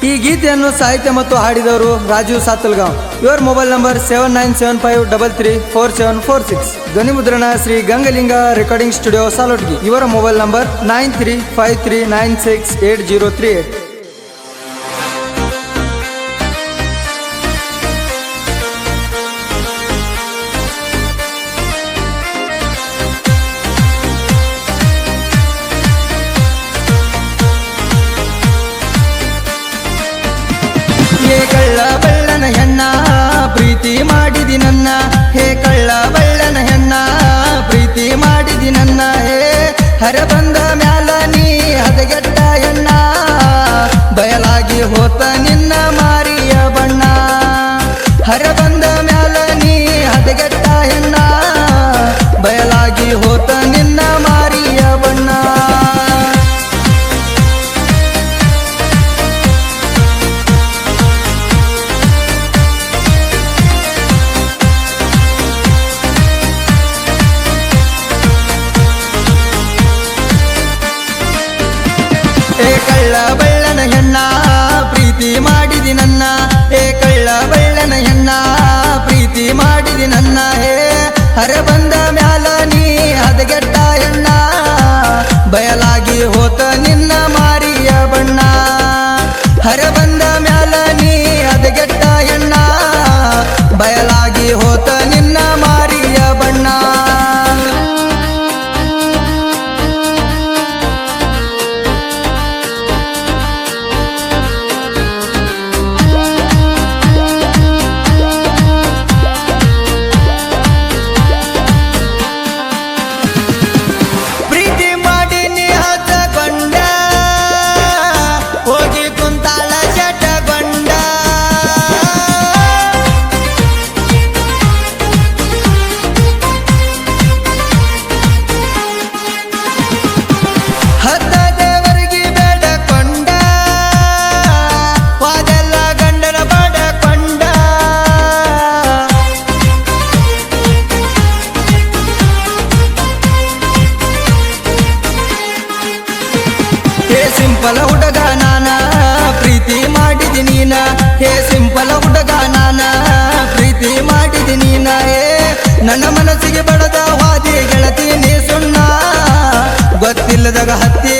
ಈ ಗೀತೆಯನ್ನು ಸಾಹಿತ್ಯ ಮತ್ತು ಹಾಡಿದವರು ರಾಜೀವ್ ಸಾತಲ್ಗಾಂವ್. ಇವರ ಮೊಬೈಲ್ ನಂಬರ್ 7975334746. ಧ್ವನಿ ಮುದ್ರಣ ಶ್ರೀ ಗಂಗಲಿಂಗ ರೆಕಾರ್ಡಿಂಗ್ ಸ್ಟುಡಿಯೋ ಸಾಲೋಟ್ಗಿ. ಇವರ ಮೊಬೈಲ್ ನಂಬರ್ 9353968038. ಹೇ ಕಳ್ಳ ಬಳ್ಳನ ಹೆಣ್ಣ ಪ್ರೀತಿ ಮಾಡಿದಿ ನನ್ನ, ಹೇ ಕಳ್ಳ ಬಳ್ಳನ ಹೆಣ್ಣ ಪ್ರೀತಿ ಮಾಡಿದಿ ನನ್ನ. ಹೇ ಹರ ಬಂದ ಮ್ಯಾಲ ನೀ ಹದಗೆಟ್ಟ ಹೆಣ್ಣ, ಬಯಲಾಗಿ ಹೋತ ನಿನ್ನ ಮಾರಿಯ ಬಣ್ಣ. ಹರ ಬಂದ ಮ್ಯಾಲ ನೀ ಹದಗೆಟ್ಟ ಹೆಣ್ಣ, ಬಯಲಾಗಿ ಹೋತ ನಿನ್ನ ಮಾರಿಯ ಬಣ್ಣ. ಹೇ ಕಳ್ಳ ಬಳ್ಳನ ಹೆಣ್ಣ ಪ್ರೀತಿ ಮಾಡಿದಿ ನನ್ನ, ಹೇ ಕಳ್ಳ ಬಳ್ಳನ ಹೆಣ್ಣ ಪ್ರೀತಿ ಮಾಡಿದಿ ನನ್ನ. ಹೇ ಹರ ಬಂದ ಮ್ಯಾಲ ನೀ ಹದಗೆಟ್ಟ ಹೆಣ್ಣ, ಬಯಲಾಗಿ ಹೋತ ನಿನ್ನ ಮಾರಿಯ ಬಣ್ಣ. ಹರ ಬಂದ ಮ್ಯಾಲ ನೀ ಹದಗೆಟ್ಟ ಹೆಣ್ಣ, ಬಯಲಾಗಿ ಹೋತ ನಿನ್ನ ಮಾರಿಯ ಬಣ್ಣ. ಸಿಂಪಲ ಹುಡುಗ ನಾನ ಪ್ರೀತಿ ಮಾಡಿದಿ ನೀನ, ಹೇ ಸಿಂಪಲ ಹುಡುಗ ನಾನ ಪ್ರೀತಿ ಮಾಡಿದಿ ನೀನ. ಹೇ ನನ್ನ ಮನಸ್ಸಿಗೆ ಬಡದ ವಾದಿ ಗೆಳತಿ ನೀ ಸುಣ್ಣ, ಗೊತ್ತಿಲ್ಲದಾಗ ಹತ್ತಿ